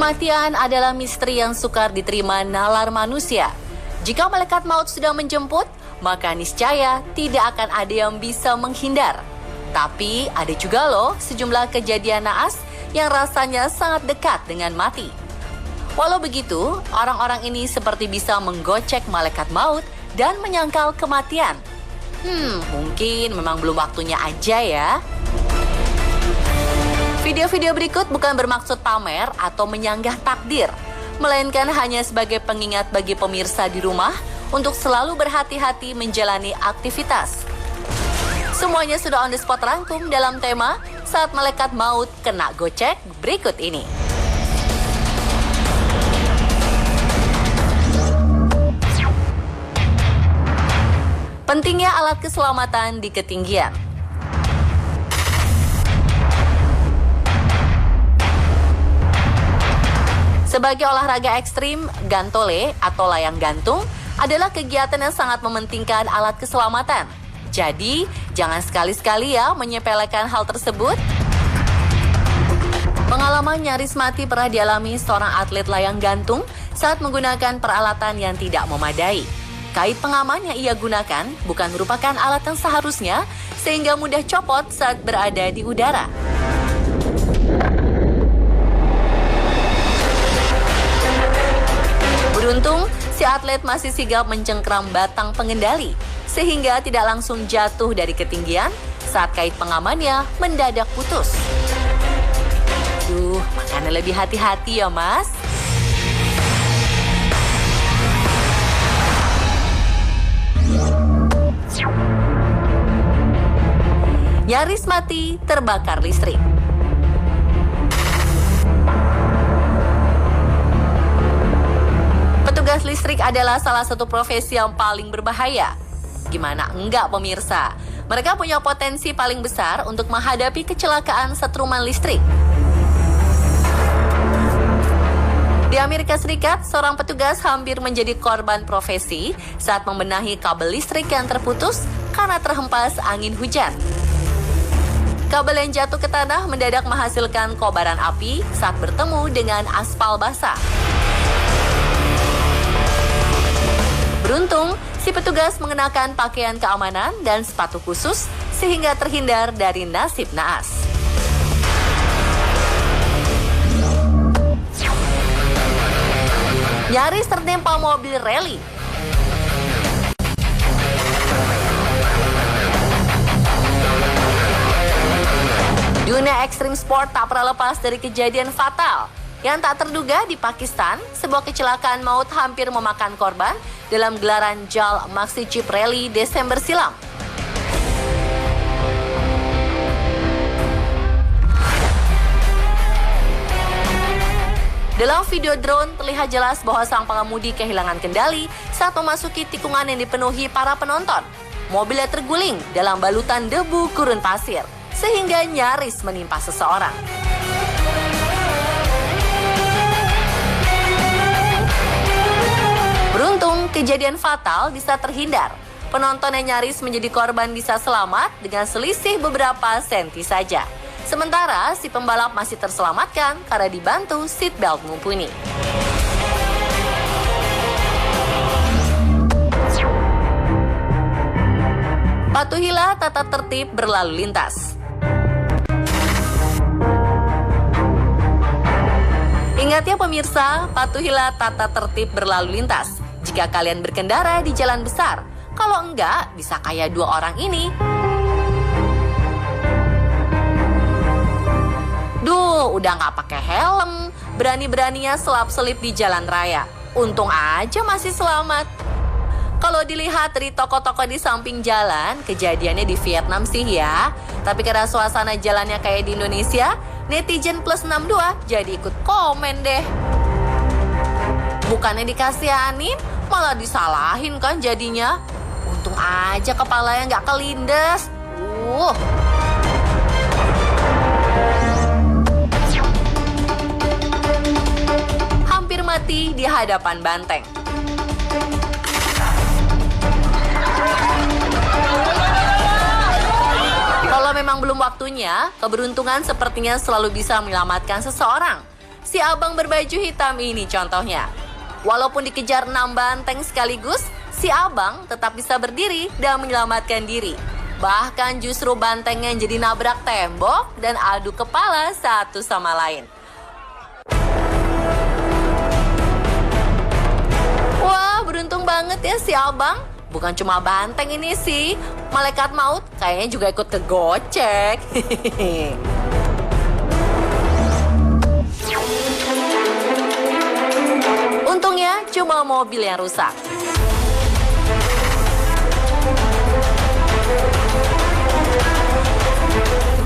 Kematian adalah misteri yang sukar diterima nalar manusia. Jika malaikat maut sudah menjemput, maka niscaya tidak akan ada yang bisa menghindar. Tapi ada juga loh sejumlah kejadian naas yang rasanya sangat dekat dengan mati. Walau begitu, orang-orang ini seperti bisa menggocek malaikat maut dan menyangkal kematian. Mungkin memang belum waktunya aja ya. Video-video berikut bukan bermaksud pamer atau menyanggah takdir, melainkan hanya sebagai pengingat bagi pemirsa di rumah untuk selalu berhati-hati menjalani aktivitas. Semuanya sudah on the spot rangkum dalam tema Saat Malaikat Maut Kena Gocek berikut ini. Pentingnya alat keselamatan di ketinggian. Sebagai olahraga ekstrim, gantole atau layang gantung adalah kegiatan yang sangat mementingkan alat keselamatan. Jadi, jangan sekali-sekali ya menyepelekan hal tersebut. Pengalaman nyaris mati pernah dialami seorang atlet layang gantung saat menggunakan peralatan yang tidak memadai. Kait pengaman yang ia gunakan bukan merupakan alat yang seharusnya, sehingga mudah copot saat berada di udara. Beruntung, si atlet masih sigap mencengkram batang pengendali, sehingga tidak langsung jatuh dari ketinggian saat kait pengamannya mendadak putus. Makanya lebih hati-hati ya, Mas. Nyaris mati terbakar listrik. Petugas listrik adalah salah satu profesi yang paling berbahaya. Gimana enggak pemirsa? Mereka punya potensi paling besar untuk menghadapi kecelakaan setruman listrik. Di Amerika Serikat, seorang petugas hampir menjadi korban profesi saat membenahi kabel listrik yang terputus karena terhempas angin hujan. Kabel yang jatuh ke tanah mendadak menghasilkan kobaran api saat bertemu dengan aspal basah. Beruntung, si petugas mengenakan pakaian keamanan dan sepatu khusus sehingga terhindar dari nasib naas. Nyaris tertimpa mobil rally. Dunia ekstrim sport tak pernah lepas dari kejadian fatal yang tak terduga di Pakistan. Sebuah kecelakaan maut hampir memakan korban dalam gelaran JAL Maxi Chip Rally Desember silam. Dalam video drone terlihat jelas bahwa sang pengemudi kehilangan kendali saat memasuki tikungan yang dipenuhi para penonton. Mobilnya terguling dalam balutan debu gurun pasir, sehingga nyaris menimpa seseorang. Beruntung, kejadian fatal bisa terhindar. Penonton yang nyaris menjadi korban bisa selamat dengan selisih beberapa senti saja. Sementara si pembalap masih terselamatkan karena dibantu seatbelt mumpuni. Patuhilah tata tertib berlalu lintas. Ingat ya pemirsa, patuhilah tata tertib berlalu lintas jika kalian berkendara di jalan besar. Kalau enggak, bisa kayak dua orang ini. Udah nggak pakai helm, berani-beraninya selap-selip di jalan raya. Untung aja masih selamat. Kalau dilihat dari toko-toko di samping jalan, kejadiannya di Vietnam sih ya. Tapi karena suasana jalannya kayak di Indonesia, netizen plus 62 jadi ikut komen deh. Bukannya dikasihanin, malah disalahin kan jadinya. Untung aja kepalanya nggak kelindes. Hampir mati di hadapan banteng. Kalau memang belum waktunya, keberuntungan sepertinya selalu bisa menyelamatkan seseorang. si abang berbaju hitam ini contohnya. Walaupun dikejar 6 banteng sekaligus, si abang tetap bisa berdiri dan menyelamatkan diri. Bahkan justru bantengnya jadi nabrak tembok dan adu kepala satu sama lain. Wah, beruntung banget ya si abang. Bukan cuma banteng ini sih, malaikat maut kayaknya juga ikut kegocek. Untungnya cuma mobil yang rusak.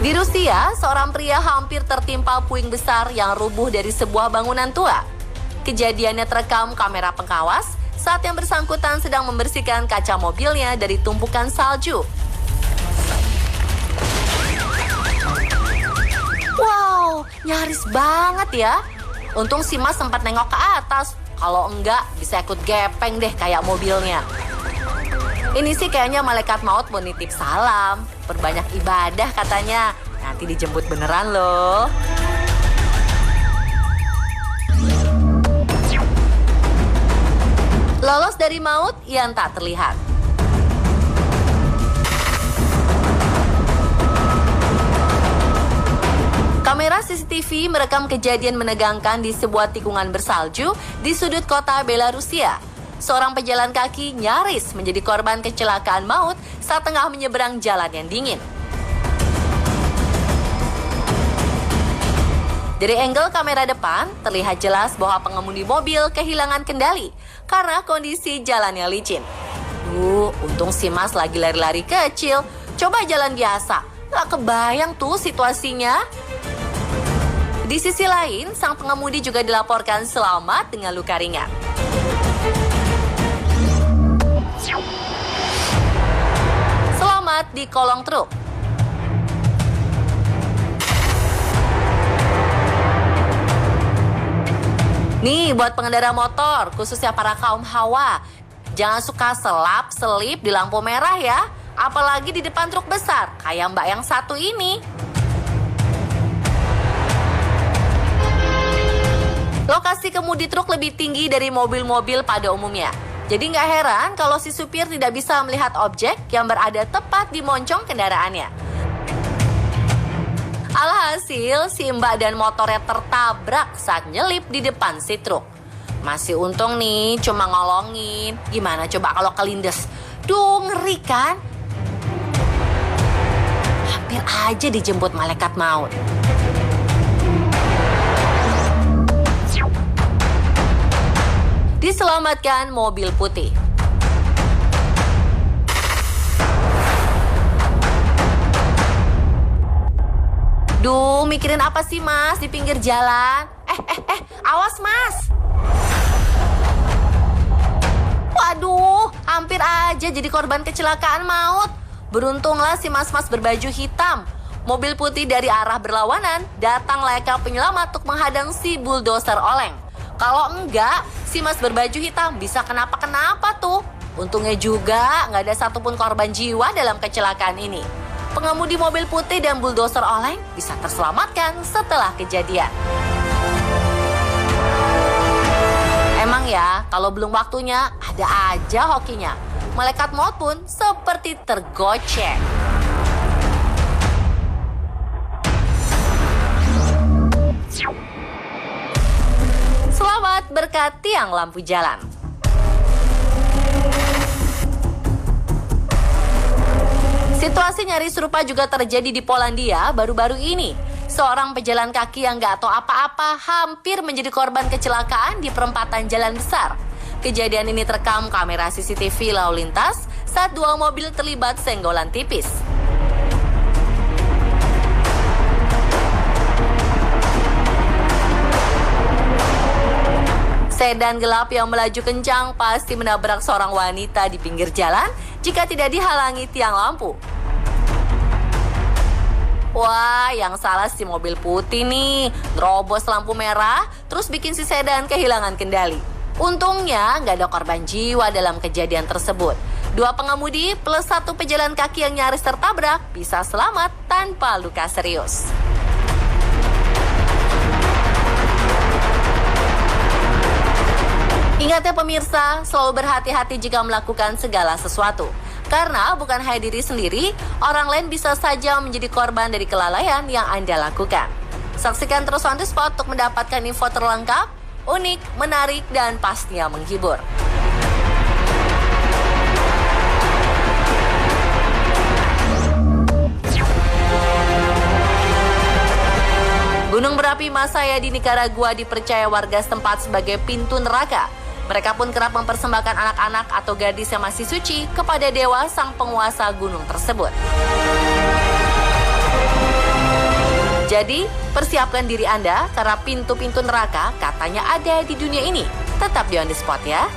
Di Rusia, seorang pria hampir tertimpa puing besar yang rubuh dari sebuah bangunan tua. Kejadiannya terekam kamera pengawas saat yang bersangkutan sedang membersihkan kaca mobilnya dari tumpukan salju. Wow, nyaris banget ya. Untung si Mas sempat nengok ke atas. Kalau enggak, bisa ikut gepeng deh kayak mobilnya. Ini sih kayaknya malaikat maut mau nitip salam. Perbanyak ibadah katanya. Nanti dijemput beneran loh. Lolos dari maut yang tak terlihat. Kamera CCTV merekam kejadian menegangkan di sebuah tikungan bersalju di sudut kota Belarusia. Seorang pejalan kaki nyaris menjadi korban kecelakaan maut saat tengah menyeberang jalan yang dingin. Dari angle kamera depan, terlihat jelas bahwa pengemudi mobil kehilangan kendali karena kondisi jalannya licin. Untung si Mas lagi lari-lari kecil. Coba jalan biasa, gak kebayang tuh situasinya. Di sisi lain, sang pengemudi juga dilaporkan selamat dengan luka ringan. Selamat di kolong truk. Nih, buat pengendara motor, khususnya para kaum hawa, jangan suka selap-selip di lampu merah ya. Apalagi di depan truk besar, kayak mbak yang satu ini. Lokasi kemudi truk lebih tinggi dari mobil-mobil pada umumnya. Jadi nggak heran kalau si supir tidak bisa melihat objek yang berada tepat di moncong kendaraannya. Alhasil, si mbak dan motornya tertabrak saat nyelip di depan si truk. Masih untung nih, cuma ngolongin. Gimana coba kalau kelindes? Duh, ngeri kan? Hampir aja dijemput malaikat maut. Diselamatkan mobil putih. Duh, mikirin apa sih Mas di pinggir jalan? Awas Mas! Waduh, hampir aja jadi korban kecelakaan maut. Beruntunglah si mas-mas berbaju hitam. Mobil putih dari arah berlawanan datang layaknya penyelamat untuk menghadang si bulldozer oleng. Kalau enggak, si mas berbaju hitam bisa kenapa-kenapa tuh. Untungnya juga nggak ada satupun korban jiwa dalam kecelakaan ini. Pengemudi mobil putih dan bulldozer oleng bisa terselamatkan setelah kejadian. Emang ya, kalau belum waktunya, ada aja hokinya. Malaikat maut pun seperti tergocek. Selamat berkat tiang lampu jalan. Situasi nyaris serupa juga terjadi di Polandia baru-baru ini. Seorang pejalan kaki yang gak tahu apa-apa hampir menjadi korban kecelakaan di perempatan jalan besar. Kejadian ini terekam kamera CCTV lalu lintas saat dua mobil terlibat senggolan tipis. Sedan gelap yang melaju kencang pasti menabrak seorang wanita di pinggir jalan jika tidak dihalangi tiang lampu. Wah, yang salah si mobil putih nih, nerobos lampu merah, terus bikin si sedan kehilangan kendali. Untungnya nggak ada korban jiwa dalam kejadian tersebut. Dua pengemudi plus satu pejalan kaki yang nyaris tertabrak bisa selamat tanpa luka serius. Ingat ya pemirsa, selalu berhati-hati jika melakukan segala sesuatu. Karena bukan hanya diri sendiri, orang lain bisa saja menjadi korban dari kelalaian yang Anda lakukan. Saksikan terus On The Spot untuk mendapatkan info terlengkap, unik, menarik, dan pastinya menghibur. Gunung berapi Masaya di Nicaragua dipercaya warga setempat sebagai pintu neraka. Mereka pun kerap mempersembahkan anak-anak atau gadis yang masih suci kepada dewa sang penguasa gunung tersebut. Jadi, persiapkan diri Anda karena pintu-pintu neraka katanya ada di dunia ini. Tetap di On The Spot ya.